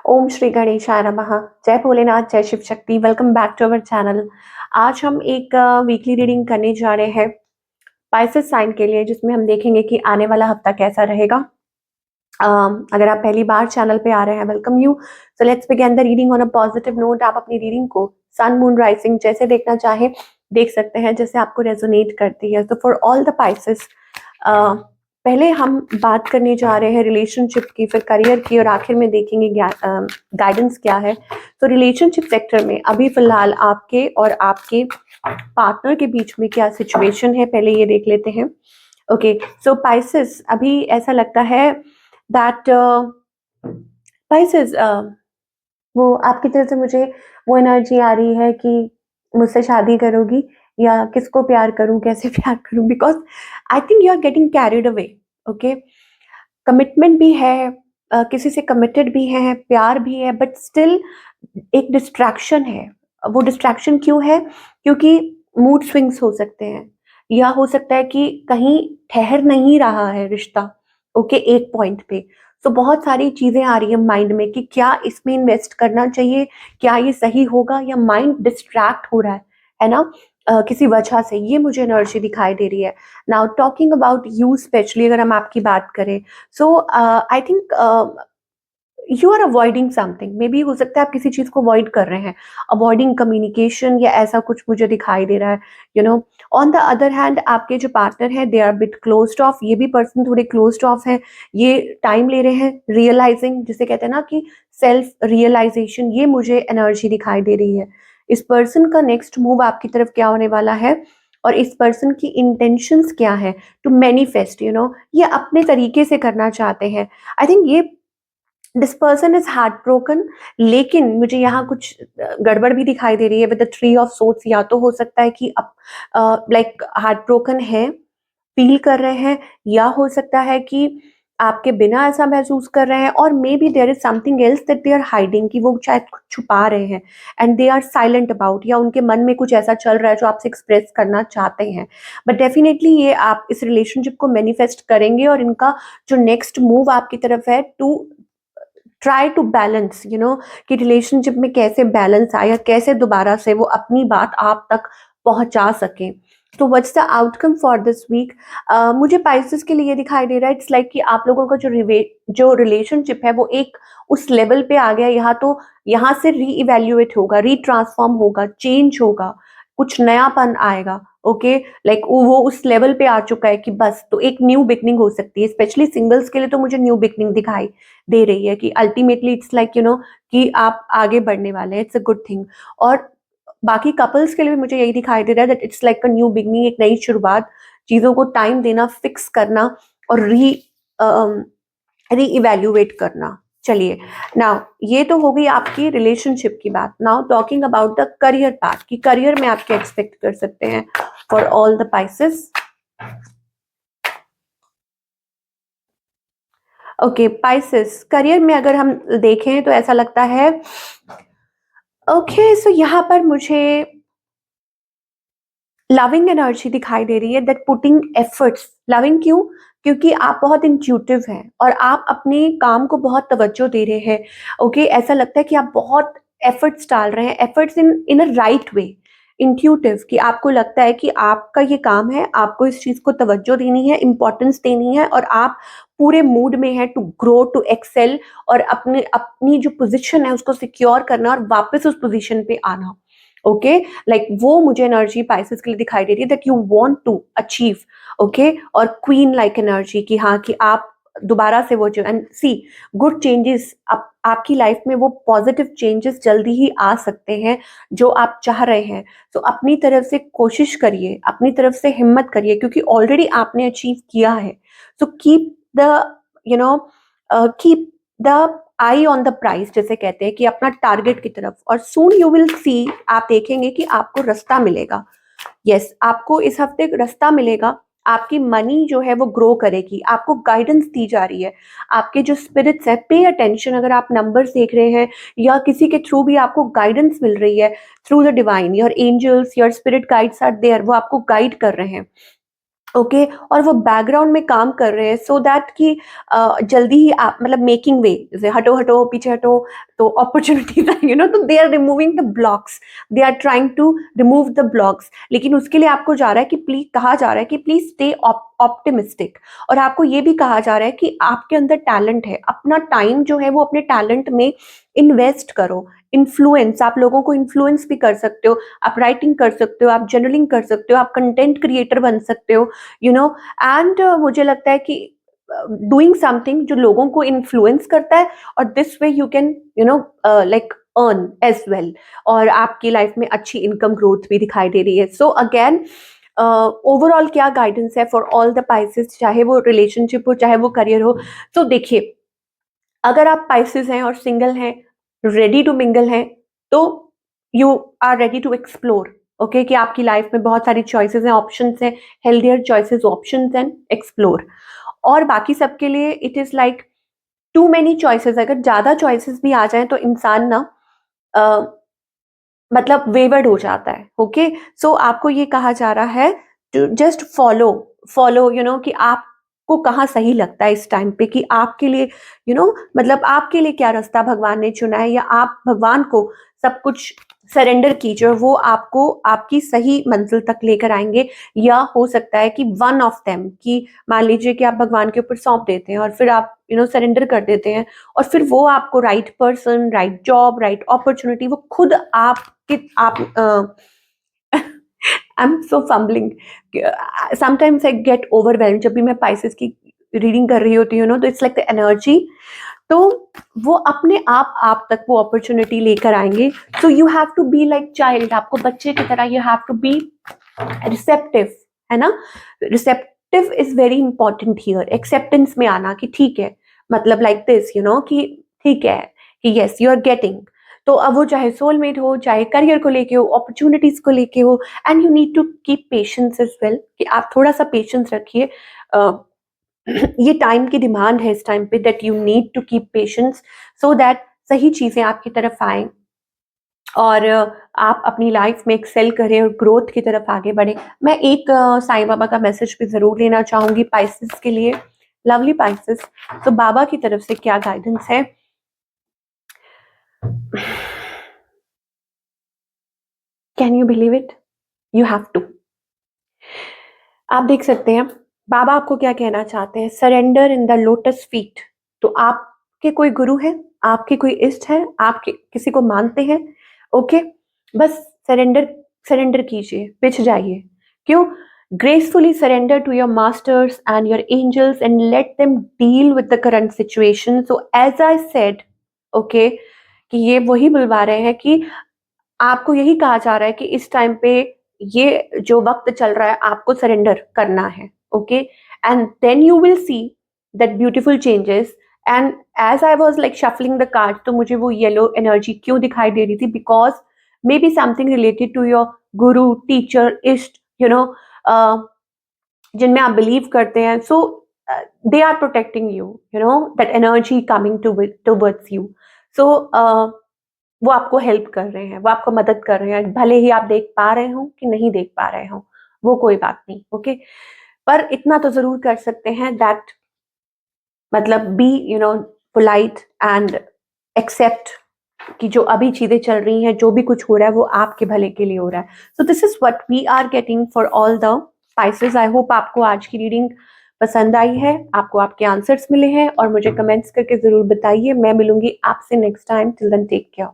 ओम श्री गणेशाय नमः। जय भोलेनाथ, जय Shiv Shakti. Welcome back to our channel. आज हम एक वीकली रीडिंग करने जा रहे हैं पाइसेस साइन के लिए, जिसमें हम देखेंगे कि आने वाला हफ्ता कैसा रहेगा। अगर आप पहली बार चैनल पे आ रहे हैं, welcome you. So let's begin the reading on a positive note. आप अपनी रीडिंग को सन मून राइजिंग जैसे देखना चाहें देख सकते हैं, जैसे आपको रेजोनेट करती है। तो फॉर ऑल द पाइसेस, पहले हम बात करने जा रहे हैं रिलेशनशिप की, फिर करियर की, और आखिर में देखेंगे गाइडेंस क्या है। तो रिलेशनशिप सेक्टर में अभी फिलहाल आपके और आपके पार्टनर के बीच में क्या सिचुएशन है, पहले ये देख लेते हैं। ओके, सो पाइसेस, अभी ऐसा लगता है दैट पाइसेस, वो आपकी तरफ से मुझे वो एनर्जी आ रही है कि मुझसे शादी करोगी, या किसको प्यार करूं, कैसे प्यार करूं, because I think you are getting carried away. Okay, commitment भी है, किसी से कमिटेड भी है, प्यार भी है, बट स्टिल एक डिस्ट्रैक्शन है। वो डिस्ट्रैक्शन क्यों है? क्योंकि मूड स्विंग्स हो सकते हैं, या हो सकता है कि कहीं ठहर नहीं रहा है रिश्ता। ओके, एक पॉइंट पे। तो बहुत सारी चीजें आ रही है माइंड में कि क्या इसमें इन्वेस्ट करना चाहिए, क्या ये सही होगा, या माइंड डिस्ट्रैक्ट हो रहा है ना, किसी वजह से। ये मुझे एनर्जी दिखाई दे रही है। Now talking about you specially, अगर हम आपकी बात करें, so I think you are avoiding something. Maybe हो सकता है आप किसी चीज को अवॉइड कर रहे हैं, अवॉइडिंग कम्युनिकेशन, या ऐसा कुछ मुझे दिखाई दे रहा है। You know, on the other hand आपके जो पार्टनर है, they are bit closed off. ये भी पर्सन थोड़े क्लोज्ड ऑफ है, ये टाइम ले रहे हैं रियलाइजिंग, जिसे कहते हैं ना कि सेल्फ रियलाइजेशन। ये मुझे एनर्जी दिखाई दे रही है। इस पर्सन का नेक्स्ट मूव आपकी तरफ क्या होने वाला है, और इस पर्सन की इंटेंशंस क्या है टू मैनिफेस्ट, यू नो, ये अपने तरीके से करना चाहते हैं। आई थिंक ये this person is heart broken, लेकिन मुझे यहाँ कुछ गड़बड़ भी दिखाई दे रही है with the three of swords. या तो हो सकता है कि लाइक हार्ट ब्रोकन है, फील कर रहे हैं, या हो सकता है कि आपके बिना ऐसा महसूस कर रहे हैं, और may be there is something else that they are hiding, कि वो शायद कुछ छुपा रहे हैं and they are silent about, या उनके मन में कुछ ऐसा चल रहा है जो आपसे एक्सप्रेस करना चाहते हैं। बट डेफिनेटली ये आप इस रिलेशनशिप को मैनिफेस्ट करेंगे, और इनका जो नेक्स्ट मूव आपकी तरफ है, to try to balance, you know, कि रिलेशनशिप में कैसे बैलेंस आए, या कैसे दोबारा से वो अपनी बात आप तक पहुंचा सकें। तो what's the outcome for this week? मुझे पाइसेस के लिए दिखाई दे रहा है, इट्स लाइक कि आप लोगों का जो रिलेशनशिप है, वो एक उस लेवल पे आ गया। यहाँ तो यहाँ से री इवेल्युएट होगा, रीट्रांसफॉर्म होगा, चेंज होगा, कुछ नयापन आएगा। ओके, लाइक वो उस लेवल पे आ चुका है कि बस, तो एक न्यू बिगनिंग हो सकती है। स्पेशली सिंगल्स के लिए तो मुझे न्यू बिगनिंग दिखाई दे रही है कि ultimately it's like, you know, कि आप आगे बढ़ने वाले हैं। It's a good thing. और बाकी कपल्स के लिए भी मुझे यही दिखाई दे रहा है that it's like a new beginning, एक नई शुरुआत, चीजों को टाइम देना, फिक्स करना, और री इवेल्युएट करना। चलिए, नाउ ये तो हो गई आपकी रिलेशनशिप की बात। Now talking about the career part, कि करियर में आप क्या एक्सपेक्ट कर सकते हैं for all the Pisces. Okay Pisces, career में अगर हम देखें तो ऐसा लगता है, ओके, सो यहाँ पर मुझे लविंग एनर्जी दिखाई दे रही है, दैट पुटिंग एफर्ट्स। लविंग क्यों? क्योंकि आप बहुत इंट्यूटिव हैं, और आप अपने काम को बहुत तवज्जो दे रहे हैं। ओके, ऐसा लगता है कि आप बहुत एफर्ट्स डाल रहे हैं, efforts in in a right way. Intuitive, कि आपको लगता है कि आपका ये काम है, आपको इस चीज को तवज्जो देनी है, इंपॉर्टेंस देनी है, और आप पूरे मूड में है टू ग्रो, टू एक्सेल, और अपने अपनी जो पोजीशन है उसको सिक्योर करना, और वापस उस पोजीशन पे आना। ओके, लाइक वो मुझे एनर्जी पाइसेस के लिए दिखाई दे रही है, that you want to achieve. Okay, और क्वीन लाइक एनर्जी, कि हाँ, कि आप दोबारा से वो जो, एंड सी गुड चेंजेस, आपकी लाइफ में वो पॉजिटिव चेंजेस जल्दी ही आ सकते हैं जो आप चाह रहे हैं। तो अपनी तरफ से कोशिश करिए, अपनी तरफ से हिम्मत करिए, क्योंकि ऑलरेडी आपने अचीव किया है। So keep the, you know, keep the I on the price, जैसे कहते हैं, कि अपना टारगेट की तरफ, और सून यू विल सी, आप देखेंगे कि आपको रास्ता मिलेगा। यस, आपको इस हफ्ते रास्ता मिलेगा। आपकी मनी जो है वो ग्रो करेगी, आपको गाइडेंस दी जा रही है। आपके जो स्पिरिट्स है, पे अटेंशन, अगर आप नंबर्स देख रहे हैं, या किसी के थ्रू भी आपको गाइडेंस मिल रही है, through the divine, your angels, your spirit guides are there, वो आपको गाइड कर रहे हैं। ओके और वो बैकग्राउंड में काम कर रहे हैं सो दैट कि जल्दी ही आप मतलब मेकिंग वे जैसे हटो हटो पीछे हटो तो अपॉर्चुनिटीज आएंगे ना तो they are removing the blocks they are trying to remove the blocks लेकिन उसके लिए आपको जा रहा है कि प्लीज कहा जा रहा है कि प्लीज स्टे ऑप्टिमिस्टिक और आपको ये भी कहा जा रहा है कि आपके अंदर टैलेंट है अपना टाइम जो है वो अपने टैलेंट में इन्वेस्ट करो इन्फ्लुएंस आप लोगों को इन्फ्लुएंस भी कर सकते हो आप राइटिंग कर सकते हो आप जर्नलिंग कर सकते हो आप कंटेंट क्रिएटर बन सकते हो यू नो एंड मुझे लगता है कि डूइंग समथिंग जो लोगों को इन्फ्लुएंस करता है और this way you can you know like earn as well और आपकी लाइफ में अच्छी इनकम ग्रोथ भी दिखाई दे रही है सो अगेन ओवरऑल क्या गाइडेंस है फॉर ऑल द पाइसेस चाहे वो रिलेशनशिप हो चाहे वो करियर हो तो देखिए अगर आप पाइसेस हैं और सिंगल हैं रेडी टू मिंगल हैं तो you are ready to explore okay कि आपकी लाइफ में बहुत सारी चॉइसेस हैं ऑप्शंस हैं healthier choices options and explore और बाकी सबके लिए it is like too many choices अगर ज्यादा चॉइसेस भी आ जाए तो इंसान ना अ, मतलब वेवर्ड हो जाता है ओके सो आपको ये कहा जा रहा है to just follow follow you know कि आपको कहाँ सही लगता है इस टाइम पे कि आपके लिए यू नो मतलब आपके लिए क्या रास्ता भगवान ने चुना है या आप भगवान को सब कुछ सरेंडर कीजिए और वो आपको आपकी सही मंजिल तक लेकर आएंगे या हो सकता है कि वन ऑफ देम कि मान लीजिए कि आप भगवान के ऊपर सौंप देते हैं और फिर आप यू नो सरेंडर कर देते हैं और फिर वो आपको right person right job right opportunity वो खुद आपके आप I'm so fumbling. Sometimes I get overwhelmed जब भी मैं पाइसेस की रीडिंग कर रही होती हूँ ना तो इट्स लाइक द एनर्जी तो वो अपने आप तक वो अपॉर्चुनिटी लेकर आएंगे so you have to be like child आपको बच्चे की तरह you have to be receptive है ना receptive is very important here acceptance में आना कि ठीक है मतलब लाइक दिस यू नो कि ठीक है कि यस यू आर गेटिंग तो अब वो चाहे सोलमेट हो चाहे करियर को लेके हो अपॉर्चुनिटीज को लेके हो and you need to keep patience as well कि आप थोड़ा सा पेशेंस रखिए ये टाइम की डिमांड है इस टाइम पे that you need to keep patience so that सही चीजें आपकी तरफ आए और आप अपनी लाइफ में एक्सेल करें और ग्रोथ की तरफ आगे बढ़े मैं एक साईं बाबा का मैसेज भी जरूर लेना चाहूंगी पाइसेस के लिए लवली पाइसेस तो बाबा की तरफ से क्या गाइडेंस है can you believe it you have to आप देख सकते हैं बाबा आपको क्या कहना चाहते हैं surrender in the lotus feet तो आपके कोई गुरु है आपके कोई इष्ट है आप किसी को मानते हैं ओके बस सरेंडर सरेंडर कीजिए बिछ जाइए क्यों gracefully surrender to your masters and your angels and let them deal with the current situation so as I said okay कि ये वही बुलवा रहे हैं कि आपको यही कहा जा रहा है कि इस टाइम पे ये जो वक्त चल रहा है आपको सरेंडर करना है okay and then you will see that beautiful changes and as I was like shuffling the card तो मुझे वो येलो एनर्जी क्यों दिखाई दे रही थी because maybe something related to your guru teacher इस्ट यू नो जिनमें आप बिलीव करते हैं so they are protecting you you know that energy coming towards you so वो आपको हेल्प कर रहे हैं वो आपको मदद कर रहे हैं भले ही आप देख पा रहे हो कि नहीं देख पा रहे हो वो कोई बात नहीं ओके पर इतना तो जरूर कर सकते हैं दैट मतलब be you know polite and accept कि जो अभी चीजें चल रही हैं जो भी कुछ हो रहा है वो आपके भले के लिए हो रहा है so this is what we are getting for all the spices I hope आपको आज की रीडिंग पसंद आई है आपको आपके आंसर्स मिले हैं और मुझे कमेंट्स करके जरूर बताइए मैं मिलूंगी आपसे next time till then take care